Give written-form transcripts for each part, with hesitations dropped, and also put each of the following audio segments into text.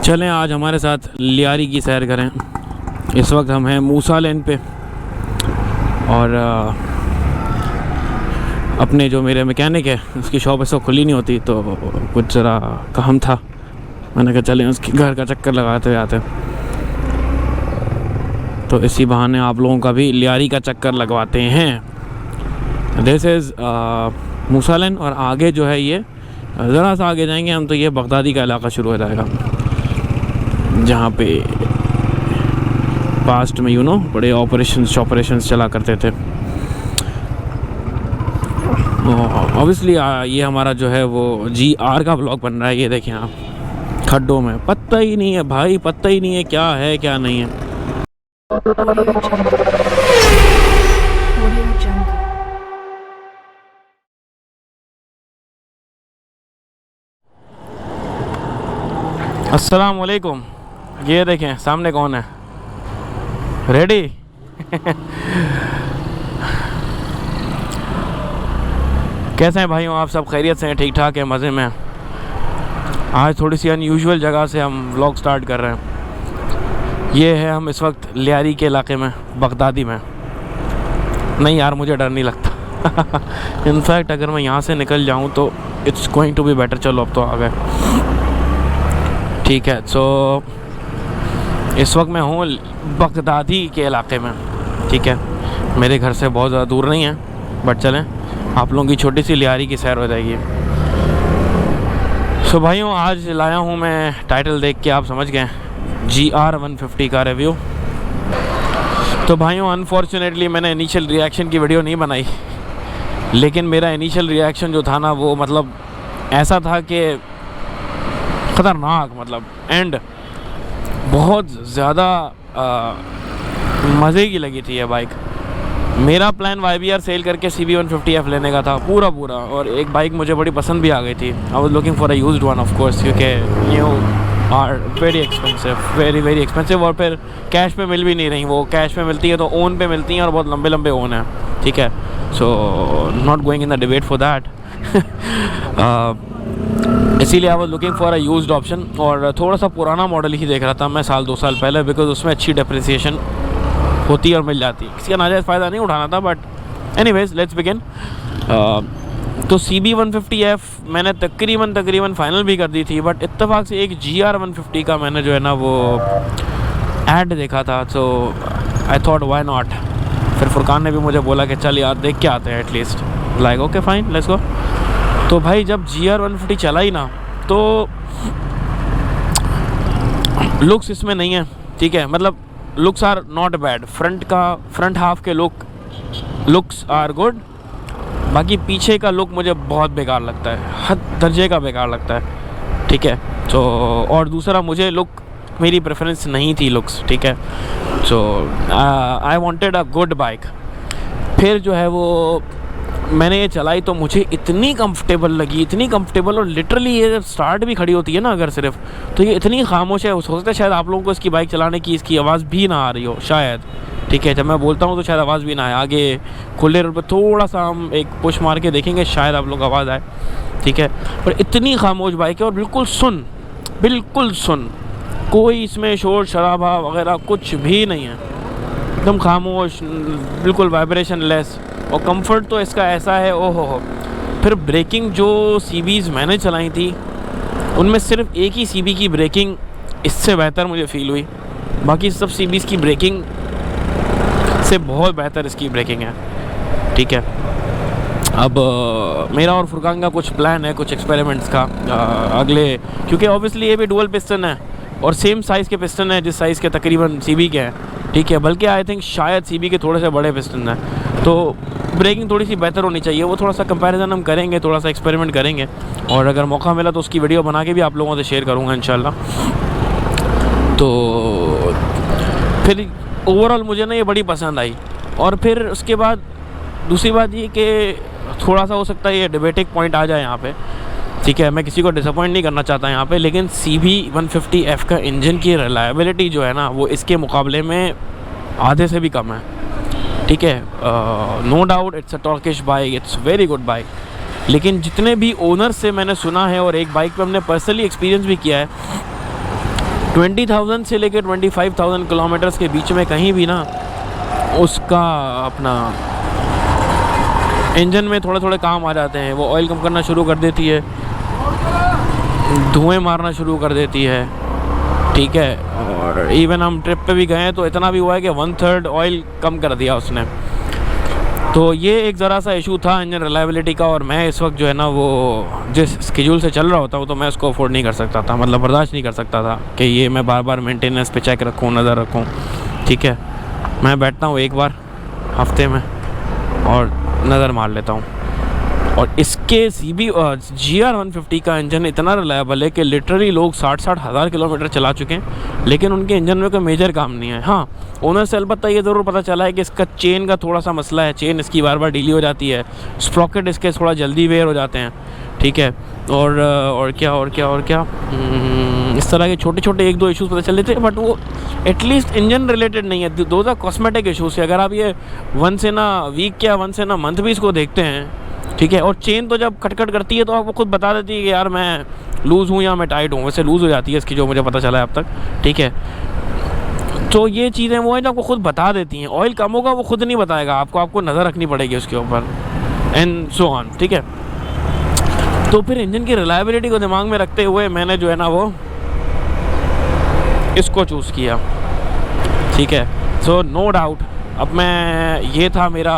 चलें आज हमारे साथ लियारी की सैर करें। इस वक्त हम हैं मूसा लेन पे और अपने जो मेरे मैकेनिक है उसकी शॉप ऐसा खुली नहीं होती, तो कुछ ज़रा काम था, मैंने कहा चलें उसके घर का चक्कर लगाते हुए आते, तो इसी बहाने आप लोगों का भी लियारी का चक्कर लगवाते हैं। दिस इज़ मूसा लेन और आगे जो है ये ज़रा सा आगे जाएंगे हम तो ये बगदादी का इलाका शुरू हो जाएगा, जहाँ पे पास्ट में बड़े ऑपरेशंस चला करते थे। ऑब्वियसली ये हमारा जो है वो GR का ब्लॉग बन रहा है। ये देखें आप, खड्डों में पता ही नहीं है भाई, पता ही नहीं है क्या है क्या नहीं है। अस्सलाम वालेकुम। ये देखें सामने कौन है, रेडी? कैसे हैं भाइयों आप सब? खैरियत से हैं? ठीक ठाक है, मज़े में? आज थोड़ी सी अनयूजुअल जगह से हम व्लॉग स्टार्ट कर रहे हैं। ये है हम इस वक्त लियारी के इलाके में, बगदादी में। नहीं यार मुझे डर नहीं लगता। इनफैक्ट अगर मैं यहाँ से निकल जाऊँ तो it's going to be better. चलो अब तो आ गए, ठीक है। सो इस वक्त मैं हूँ बगदादी के इलाके में, ठीक है। मेरे घर से बहुत ज़्यादा दूर नहीं है, बट चलें आप लोगों की छोटी सी लियारी की सैर हो जाएगी। सो भाइयों आज लाया हूँ मैं, टाइटल देख के आप समझ गए, GR 150 का रिव्यू। तो भाइयों अनफॉर्चुनेटली मैंने इनिशियल रिएक्शन की वीडियो नहीं बनाई, लेकिन मेरा इनिशियल रिएक्शन जो था ना वो मतलब ऐसा था कि ख़तरनाक, मतलब एंड बहुत ज़्यादा मज़े की लगी थी ये बाइक। मेरा प्लान YBR सेल करके CB 150F लेने का था पूरा, और एक बाइक मुझे बड़ी पसंद भी आ गई थी। I was looking for a used one of course, क्योंकि new are very expensive, very expensive, और फिर कैश पे मिल भी नहीं रही। वो कैश पे मिलती है तो ओन पे मिलती हैं और बहुत लंबे ओन है, ठीक है। So not going in the debate for that. इसीलिए I was looking for a used option, और थोड़ा सा पुराना मॉडल ही देख रहा था मैं 2 साल पहले, बिकॉज उसमें अच्छी डेप्रिसिएशन होती है और मिल जाती है। किसी का नाजायज़ फ़ायदा नहीं उठाना था, बट एनीवेज लेट्स बिगिन। तो CB 150F मैंने तकरीबन फ़ाइनल भी कर दी थी, बट इत्तेफाक से एक GR 150 का मैंने जो है ना वो ऐड देखा था, तो आई थॉट व्हाई नॉट। फिर फुरकान ने भी मुझे बोला कि चल यार देख के आते हैं at least, like okay fine let's go. तो भाई जब GR 150 चला ही ना, तो लुक्स इसमें नहीं है, ठीक है। मतलब looks are not bad, front half के लुक्स आर गुड, बाकी पीछे का लुक मुझे बहुत बेकार लगता है, हद दर्जे का बेकार लगता है, ठीक है। तो और दूसरा मुझे लुक, मेरी प्रेफरेंस नहीं थी लुक्स, ठीक है। So I wanted a good bike. फिर जो है वो मैंने ये चलाई तो मुझे इतनी कंफर्टेबल लगी, इतनी कंफर्टेबल, और लिटरली ये जब स्टार्ट भी खड़ी होती है ना अगर सिर्फ, तो ये इतनी खामोश है, हो सकता है शायद आप लोगों को इसकी बाइक चलाने की इसकी आवाज़ भी ना आ रही हो शायद, ठीक है। जब मैं बोलता हूँ तो शायद आवाज़ भी ना आए। आगे खुले रोड पर थोड़ा सा हम एक पुश मार के देखेंगे, शायद आप लोग को आवाज़ आए, ठीक है। पर इतनी खामोश बाइक है और बिल्कुल सुन, कोई इसमें शोर शराबा वगैरह कुछ भी नहीं है, एकदम खामोश, बिल्कुल वाइब्रेशन लेस, और कंफर्ट तो इसका ऐसा है ओ हो। फिर ब्रेकिंग जो CBs मैंने चलाई थी उनमें सिर्फ एक ही CB की ब्रेकिंग इससे बेहतर मुझे फ़ील हुई, बाकी सब CBs की ब्रेकिंग से बहुत बेहतर इसकी ब्रेकिंग है, ठीक है। अब मेरा और फुरकान का कुछ प्लान है, कुछ एक्सपेरिमेंट्स का अगले, क्योंकि ऑब्वियसली ये भी डुअल पिस्टन है और सेम साइज़ के पिस्टन है जिस साइज़ के तकरीबन CB के हैं, ठीक है। बल्कि आई थिंक शायद CB के थोड़े से बड़े पिस्टन हैं, तो ब्रेकिंग थोड़ी सी बेहतर होनी चाहिए। वो थोड़ा सा कंपैरिजन हम करेंगे, थोड़ा सा एक्सपेरिमेंट करेंगे, और अगर मौका मिला तो उसकी वीडियो बना के भी आप लोगों से शेयर करूँगा इंशाल्लाह। तो फिर ओवरऑल मुझे ना ये बड़ी पसंद आई। और फिर उसके बाद दूसरी बात ये कि थोड़ा सा हो सकता है ये डिबेटिंग पॉइंट आ जाए यहाँ पे, ठीक है। मैं किसी को डिसअपॉइंट नहीं करना चाहता यहाँ पे, लेकिन CB 150F का इंजन की रिलायबिलिटी जो है ना वो इसके मुकाबले में आधे से भी कम है, ठीक है। No doubt it's a Turkish bike, it's very good bike, लेकिन जितने भी ओनर से मैंने सुना है और एक बाइक पे हमने पर्सनली एक्सपीरियंस भी किया है, 20,000 से लेकर 25,000 किलोमीटर्स के बीच में कहीं भी ना उसका अपना इंजन में थोड़े थोड़े काम आ जाते हैं। वो ऑयल कम करना शुरू कर देती है, धुएं मारना शुरू कर देती है, ठीक है। और इवन हम ट्रिप पे भी गए हैं तो इतना भी हुआ है कि 1/3 ऑयल कम कर दिया उसने। तो ये एक ज़रा सा इशू था इंजन रिलायबिलिटी का। और मैं इस वक्त जो है ना वो जिस स्केड्यूल से चल रहा होता हूँ तो मैं उसको अफोर्ड नहीं कर सकता था, मतलब बर्दाश्त नहीं कर सकता था कि ये मैं बार बार मेंटेनेंस पे चेक रखूँ, नज़र रखूँ, ठीक है। मैं बैठता हूँ एक बार हफ्ते में और नज़र मार लेता हूँ। और इसके GR150 का इंजन इतना रिलायबल है कि लिटरली लोग 60-60 हज़ार किलोमीटर चला चुके हैं लेकिन उनके इंजन में कोई मेजर काम नहीं है। हाँ, ओनर से अलबत्ता ये ज़रूर पता चला है कि इसका चेन का थोड़ा सा मसला है, चेन इसकी बार बार ढीली हो जाती है, स्प्रॉकेट इसके थोड़ा जल्दी वेयर हो जाते हैं, ठीक है। और क्या इस तरह के छोटे छोटे 1-2 इश्यूज़ पता चल रहे थे, बट वो एटलीस्ट इंजन रिलेटेड नहीं है। दो द कॉस्मेटिक इशूज़ है। अगर आप ये वंस इन अ वीक या वंस इन अ मंथ भी इसको देखते हैं, ठीक है। और चेन तो जब खटखट करती है तो आपको खुद बता देती है कि यार मैं लूज़ हूँ या मैं टाइट हूँ। वैसे लूज़ हो जाती है इसकी, जो मुझे पता चला है अब तक, ठीक है। तो ये चीज़ें वो हैं जो आपको खुद बता देती हैं। ऑयल कम होगा वो खुद नहीं बताएगा आपको नज़र रखनी पड़ेगी उसके ऊपर, एंड सो ऑन, ठीक है। तो फिर इंजन की रिलायबिलिटी को दिमाग में रखते हुए मैंने जो है ना वो इसको चूज़ किया, ठीक है। सो नो डाउट अब मैं, ये था मेरा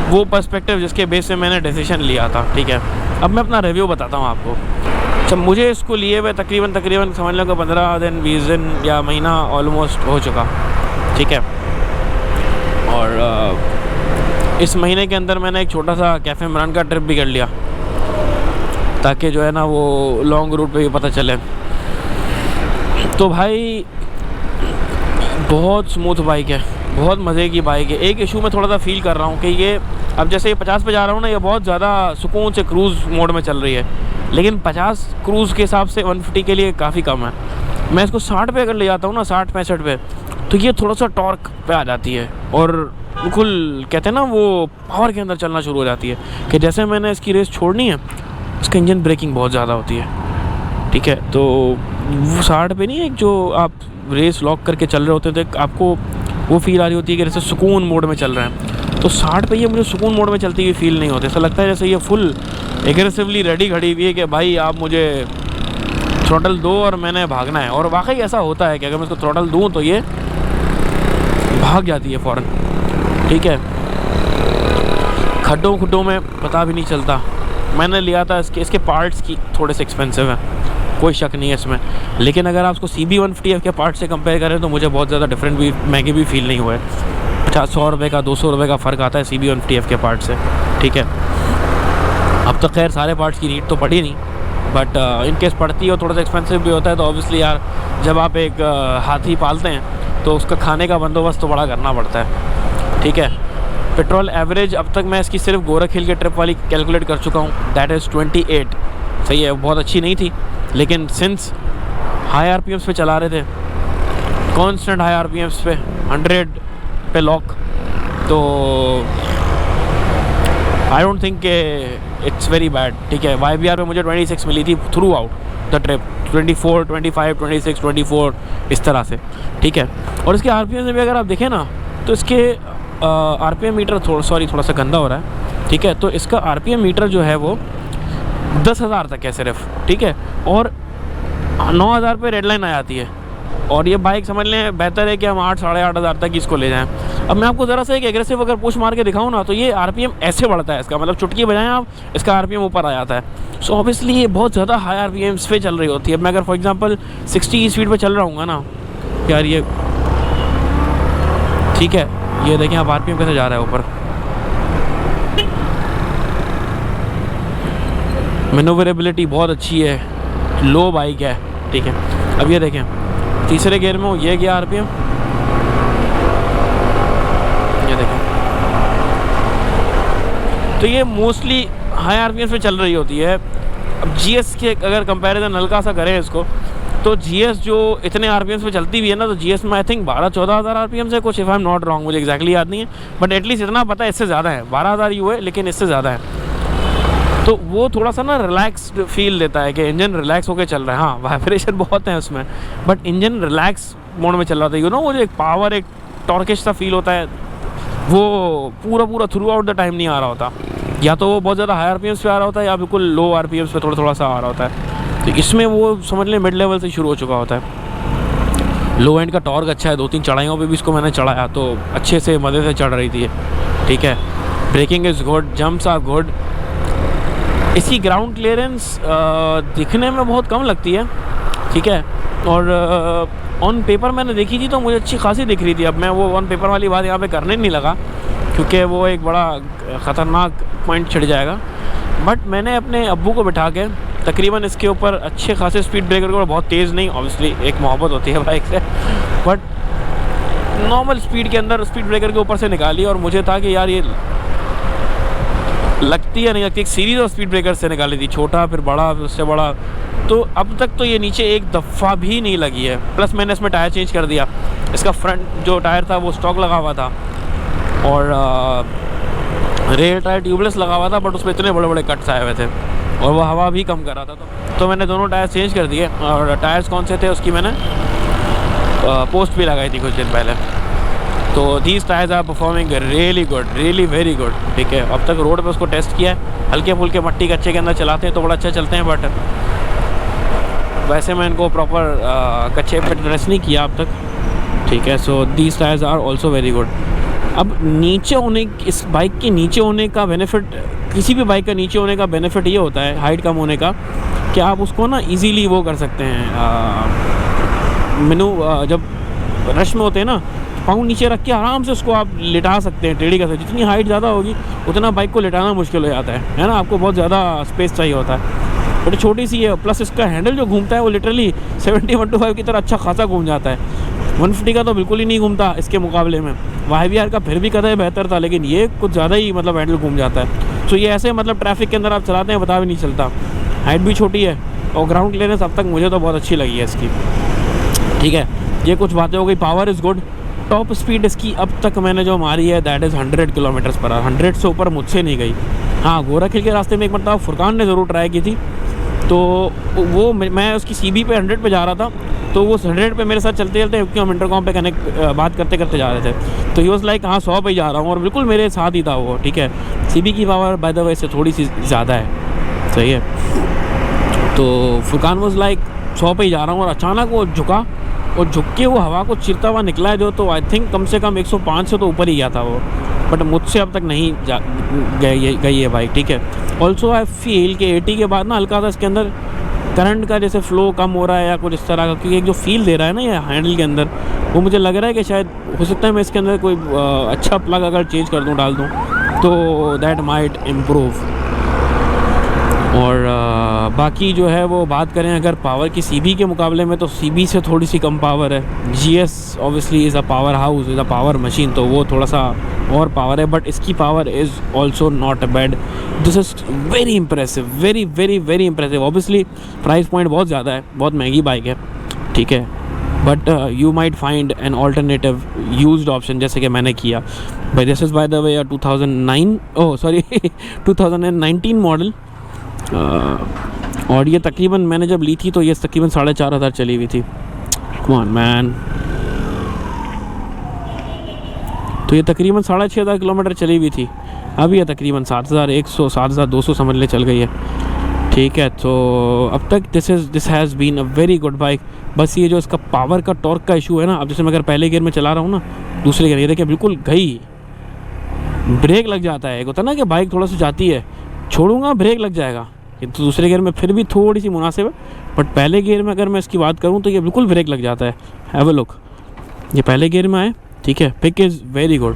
वो पर्सपेक्टिव जिसके बेस से मैंने डिसीजन लिया था, ठीक है। अब मैं अपना रिव्यू बताता हूँ आपको। अच्छा, मुझे इसको लिए हुए तकरीबन समझ लो कि 15 दिन 20 दिन या महीना ऑलमोस्ट हो चुका, ठीक है। और इस महीने के अंदर मैंने एक छोटा सा कैफ़े इमरान का ट्रिप भी कर लिया ताकि जो है ना वो लॉन्ग रूट पे भी पता चले। तो भाई बहुत स्मूथ बाइक है, बहुत मज़े की बाइक है। एक इशू मैं थोड़ा सा फील कर रहा हूँ कि ये अब जैसे ये 50 पे जा रहा हूँ ना, ये बहुत ज़्यादा सुकून से क्रूज़ मोड में चल रही है, लेकिन 50 क्रूज़ के हिसाब से 150 के लिए काफ़ी कम है। मैं इसको 60 पे अगर ले जाता हूँ ना, 60-65 पे, तो ये थोड़ा सा टॉर्क पे आ जाती है और बिल्कुल कहते हैं ना वो पावर के अंदर चलना शुरू हो जाती है कि जैसे मैंने इसकी रेस छोड़नी है, उसका इंजन ब्रेकिंग बहुत ज़्यादा होती है, ठीक है। तो वो 60 पे नहीं है, एक जो आप रेस लॉक करके चल रहे होते थे, आपको वो फील आ रही होती है कि जैसे सुकून मोड में चल रहे हैं। तो 60 पे ये मुझे सुकून मोड में चलती हुई फील नहीं होती। ऐसा लगता है जैसे ये फुल एग्रेसिवली रेडी खड़ी हुई है कि भाई आप मुझे थ्रोटल दो और मैंने भागना है। और वाकई ऐसा होता है कि अगर मैं इसको थ्रोटल दूँ तो ये भाग जाती है फ़ौरन, ठीक है। खड्डों में पता भी नहीं चलता। मैंने लिया था इसके पार्ट्स की थोड़े से एक्सपेंसिव हैं, कोई शक नहीं है इसमें, लेकिन अगर आप उसको CB150F के पार्ट से कंपेयर करें तो मुझे बहुत ज़्यादा डिफरेंट भी महंगे भी फील नहीं हुए। 100 रुपये का 200 रुपये का फ़र्क आता है CB150F के पार्ट से, ठीक है। अब तो खैर सारे पार्ट्स की नीड तो पड़ी नहीं, बट इन केस पड़ती है और थोड़ा सा एक्सपेंसिव भी होता है तो ऑब्वियसली यार जब आप एक हाथी पालते हैं तो उसका खाने का बंदोबस्त तो बड़ा करना पड़ता है, ठीक है। पेट्रोल एवरेज अब तक मैं इसकी सिर्फ गोरख हिल के ट्रिप वाली कैलकुलेट कर चुका हूँ, दैट इज़ 28। सही है, बहुत अच्छी नहीं थी, लेकिन सिंस हाई RPMs पे चला रहे थे, कांस्टेंट हाई RPMs पे 100 पे लॉक, तो I don't think it's very bad, ठीक है। YBR पे मुझे 26 मिली थी थ्रू आउट द ट्रिप, 24, 25, 26, 24 इस तरह से, ठीक है। और इसके RPM में भी अगर आप देखें ना तो इसके RPM मीटर थोड़ा सा गंदा हो रहा है, ठीक है। तो इसका RPM मीटर जो है वो 10,000 तक है सिर्फ, ठीक है। और 9,000 पे रेड लाइन आ जाती है और ये बाइक समझ लें बेहतर है कि हम 8-8.5 हज़ार तक इसको ले जाएं। अब मैं आपको ज़रा सा एक एग्रेसिव अगर पुश मार के दिखाऊँ ना तो ये RPM ऐसे बढ़ता है इसका, मतलब चुटकी बजाएं आप, इसका RPM ऊपर आ जाता है। सो ऑब्वियसली ये बहुत ज़्यादा हाई RPMs पे चल रही होती है। अब मैं अगर फॉर एग्जांपल 60 स्पीड पे चल रहा हूँ ना यार, ये ठीक है, ये देखें आप RPM कैसे जा रहा है ऊपर। मैनूवरेबिलिटी बहुत अच्छी है, लो बाइक है, ठीक है। अब ये देखें तीसरे गियर में ये गया RPM, ये देखें, तो ये मोस्टली हाई RPM पे चल रही होती है। अब GS के अगर कंपैरिजन हल्का सा करें इसको, तो GS जो इतने RPM पे चलती भी है ना, तो GS में आई थिंक 12-14 हज़ार RPM से कुछ, if I am not wrong, मुझे एग्जैक्टली याद नहीं है, बट एटलीस्ट इतना पता है इससे ज़्यादा है। 12,000 ही हुए लेकिन इससे ज़्यादा है। तो वो थोड़ा सा ना रिलैक्स्ड फील देता है कि इंजन रिलैक्स होकर चल रहा है। हाँ, वाइब्रेशन बहुत है उसमें, बट इंजन रिलैक्स मोड में चल रहा था। यू नो, वो जो एक पावर, एक टॉर्किश सा फील होता है, वो पूरा थ्रू आउट द टाइम नहीं आ रहा होता। या तो वो बहुत ज़्यादा हाई आरपीएम्स पे आ रहा होता है, या बिल्कुल लो आरपीएम्स पे थोड़ा सा आ रहा होता है। तो इसमें वो समझ लें मिड लेवल से शुरू हो चुका होता है। लो एंड का टॉर्क अच्छा है, 2-3 चढ़ाइयों पे भी इसको मैंने चढ़ाया तो अच्छे से मज़े से चढ़ रही थी, ठीक है। Braking is good, jumps are good. इसकी ग्राउंड क्लियरेंस दिखने में बहुत कम लगती है, ठीक है। और ऑन पेपर मैंने देखी थी तो मुझे अच्छी खासी दिख रही थी। अब मैं वो ऑन पेपर वाली बात यहाँ पे करने नहीं लगा, क्योंकि वो एक बड़ा ख़तरनाक पॉइंट छिड़ जाएगा। बट मैंने अपने अब्बू को बिठा के तकरीबन इसके ऊपर अच्छे खासे स्पीड ब्रेकर को, बहुत तेज़ नहीं, ऑब्वियसली एक मोहब्बत होती है बाइक से, बट नॉर्मल स्पीड के अंदर स्पीड ब्रेकर के ऊपर से निकाली। और मुझे था कि यार ये लगती है नहीं लगती, एक सीरीज़ ऑफ स्पीड ब्रेकर से निकाली थी, छोटा फिर बड़ा फिर उससे बड़ा। तो अब तक तो ये नीचे एक दफ़ा भी नहीं लगी है। प्लस मैंने इसमें टायर चेंज कर दिया। इसका फ्रंट जो टायर था वो स्टॉक लगा हुआ था, और रेयर टायर ट्यूबलेस लगा हुआ था, बट उसमें इतने बड़े बड़े कट्स आए हुए थे और वो हवा भी कम कर रहा था। तो मैंने दोनों टायर चेंज कर दिए। और टायर्स कौन से थे उसकी मैंने पोस्ट भी लगाई थी कुछ दिन पहले। तो these tyres are performing really good, really very good, ठीक है। अब तक रोड पे उसको टेस्ट किया है, हल्के फुल्के मट्टी कच्चे के अंदर चलाते हैं तो बड़ा अच्छा चलते हैं, बट वैसे मैं इनको प्रॉपर कच्चे पे टेस्ट नहीं किया अब तक, ठीक है। So these tyres are also very good. अब नीचे होने, इस बाइक के नीचे होने का बेनिफिट, किसी भी बाइक का नीचे होने का बेनिफिट ये होता है, हाइट कम होने का, कि आप उसको ना इजीली वो कर सकते हैं। जब रश में होते हैं ना, पाँव नीचे रख के आराम से उसको आप लिटा सकते हैं, टेढ़ी कर सकते हैं। जितनी हाइट ज़्यादा होगी उतना बाइक को लिटाना मुश्किल हो जाता है ना, आपको बहुत ज़्यादा स्पेस चाहिए होता है। बट छोटी सी है, प्लस इसका हैंडल जो घूमता है वो लिटरली 70-125 की तरह अच्छा खासा घूम जाता है। 150 का तो बिल्कुल ही नहीं घूमता इसके मुकाबले में। YBR का फिर भी कदर बेहतर था, लेकिन ये कुछ ज़्यादा ही मतलब हैंडल घूम जाता है। तो ये ऐसे मतलब ट्रैफिक के अंदर आप चलाते हैं पता भी नहीं चलता। हाइट भी छोटी है और ग्राउंड क्लियरेंस अब तक मुझे तो बहुत अच्छी लगी है इसकी, ठीक है। ये कुछ बातें हो गई। Power is good. Top speed इसकी अब तक मैंने जो मारी है that is 100 kilometres per hour. 100 से ऊपर मुझसे नहीं गई। हाँ, गोरखिल के रास्ते में एक मतलब फुरकान ने ज़रूर ट्राई की थी, तो वो मैं उसकी CB पे 100 पे जा रहा था, तो वो 100 पे मेरे साथ चलते चलते, क्योंकि हम इंटरकॉम पे कनेक्ट बात करते करते जा रहे थे, तो ही वॉज लाइक हाँ 100 पे जा रहा हूँ, और बिल्कुल मेरे साथ ही था वो, ठीक है। CB की पावर बाय द वे से थोड़ी सी ज़्यादा है, सही है। तो फुरकान वॉज लाइक 100 पे ही जा रहा हूँ, और अचानक वो झुका और झुक के वो हवा को चिरता हुआ निकला है जो, तो आई थिंक कम से कम 105 से तो ऊपर ही गया था वो, बट मुझसे अब तक नहीं गई है बाइक, ठीक है। ऑल्सो आई फील कि 80 के बाद ना हल्का सा इसके अंदर करंट का जैसे फ्लो कम हो रहा है या कुछ इस तरह का, क्योंकि एक जो फील दे रहा है ना ये हैंडल के अंदर, वो मुझे लग रहा है कि शायद हो सकता है मैं इसके अंदर कोई अच्छा प्लग अगर चेंज कर दूँ, डाल दूँ, तो दैट माइट इम्प्रूव। और बाकी जो है वो बात करें अगर पावर की CB के मुकाबले में, तो CB से थोड़ी सी कम पावर है। GS obviously is a power house, is a power machine, तो वो थोड़ा सा और पावर है, बट इसकी power is also not bad. This is very impressive, very very very impressive. Obviously price point बहुत ज़्यादा है, बहुत महंगी बाइक है, ठीक है, but you might find an alternative used option, जैसे कि मैंने किया। भाई this is by the way 2019 model, और ये तकरीबन मैंने जब ली थी तो ये तकरीबन 4,500 चली हुई थी। कम ऑन मैन, तो ये तकरीबन 6,500 किलोमीटर चली हुई थी। अब ये तकरीबन 7,100 7,200 समझ ले चल गई है, ठीक है। तो अब तक this has been a very good bike. बस ये जो इसका पावर का टॉर्क का इशू है ना, अब जैसे मैं अगर पहले गियर में चला रहा हूँ ना, दूसरे गियर ये देखिए बिल्कुल गई, ब्रेक लग जाता है। एक होता है ना कि बाइक थोड़ा सा जाती है, छोड़ूंगा ब्रेक लग जाएगा, तो दूसरे गियर में फिर भी थोड़ी सी मुनासिब है, बट पहले गियर में अगर मैं इसकी बात करूं तो ये बिल्कुल ब्रेक लग जाता है। हैव अ लुक, ये पहले गियर में आए, ठीक है। Pick is very good.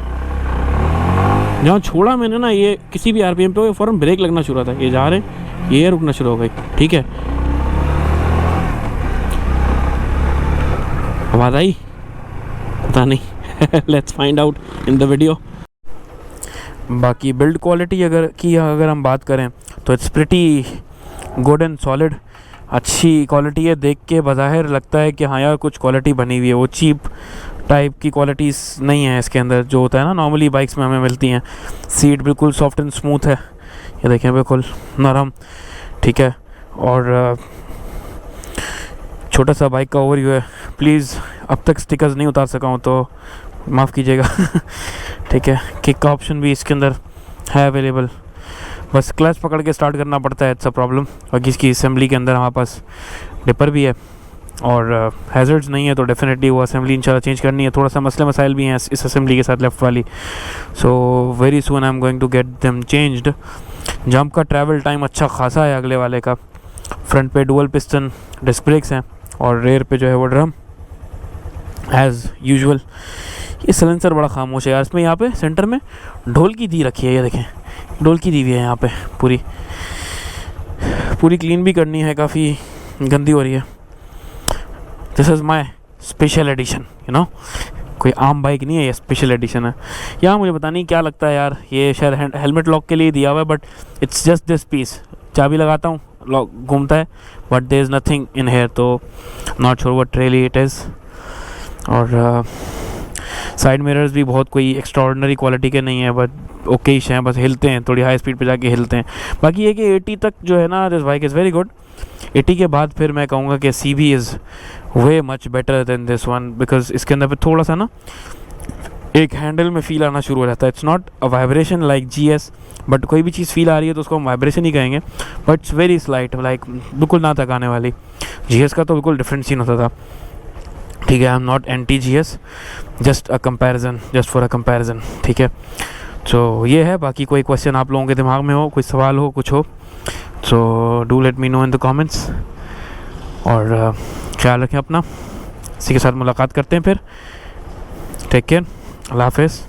जहाँ छोड़ा मैंने ना, ये किसी भी RPM पे फ़ौरन ब्रेक लगना शुरू था, ये जा रहे ये रुकना शुरू हो गई, ठीक है। आवाज़ आई पता नहीं let's find out in the video. बाकी बिल्ड क्वालिटी अगर हम बात करें तो it's pretty good and solid, अच्छी क्वालिटी है। देख के बज़ाहिर लगता है कि हाँ यार कुछ क्वालिटी बनी हुई है, वो चीप टाइप की क्वालिटीज़ नहीं है इसके अंदर, जो होता है ना नॉर्मली बाइक्स में हमें मिलती हैं। सीट बिल्कुल सॉफ्ट एंड स्मूथ है, ये देखें बिल्कुल नरम, ठीक है। और छोटा सा बाइक का ओवरव्यू है। प्लीज़ अब तक स्टिकर्स नहीं उतार सका हूँ तो माफ़ कीजिएगा ठीक है। किक का ऑप्शन भी इसके अंदर है अवेलेबल, बस क्लच पकड़ के स्टार्ट करना पड़ता है, इट्स अ प्रॉब्लम। बाकी इसकी असेंबली के अंदर हमारे पास डिपर भी है और हैज़र्ड्स नहीं है, तो डेफिनेटली वो असेंबली इंशाल्लाह चेंज करनी है। थोड़ा सा मसले मसाइल भी हैं इस असेंबली के साथ लेफ़्ट वाली, so very soon I am going to get them changed. Jump का ट्रैवल टाइम अच्छा खासा है अगले वाले का। फ्रंट पे डुअल पिस्टन डिस्क ब्रेक्स हैं और रेयर पे जो है वो ड्रम एज़ यूजुअल। ये सिलेंसर बड़ा खामोश है यार। इसमें यहाँ पे सेंटर में ढोल की दी रखी है, ये देखें ढोल की दी हुई है यहाँ पे, पूरी क्लीन भी करनी है, काफ़ी गंदी हो रही है। This is my special edition, you know, कोई आम बाइक नहीं है, ये स्पेशल एडिशन है। यहाँ मुझे पता नहीं क्या लगता है यार, ये शायद हेलमेट लॉक के लिए दिया हुआ है, but it's just this piece. चाबी लगाता हूँ लॉक घूमता है, but there is nothing in here, तो not sure what really it is. और साइड मिरर्स भी बहुत कोई एक्स्ट्राऑर्डिनरी क्वालिटी के नहीं है, बट ओकेश हैं, बस हिलते हैं, थोड़ी हाई स्पीड पे जाके हिलते हैं। बाकी ये कि 80 तक जो है ना, this bike is very good. 80 के बाद फिर मैं कहूँगा कि CB is way much better than this one, because इसके अंदर पे थोड़ा सा ना एक हैंडल में फील आना शुरू हो जाता है। It's not a vibration like GS, but कोई भी चीज़ फील आ रही है तो उसको हम वाइब्रेशन ही कहेंगे, but it's very slight, like बिल्कुल ना तकाने वाली। GS का तो बिल्कुल डिफरेंट सीन होता था, ठीक है। I am not anti GS, just a comparison, just for a comparison, ठीक है। तो ये है। बाकी कोई क्वेश्चन आप लोगों के दिमाग में हो, कोई सवाल हो, कुछ हो, so do let me know in the comments. और ख्याल रखें अपना, इसी के साथ मुलाकात करते हैं फिर। टेक केयर, अल्लाह हाफ़िज़।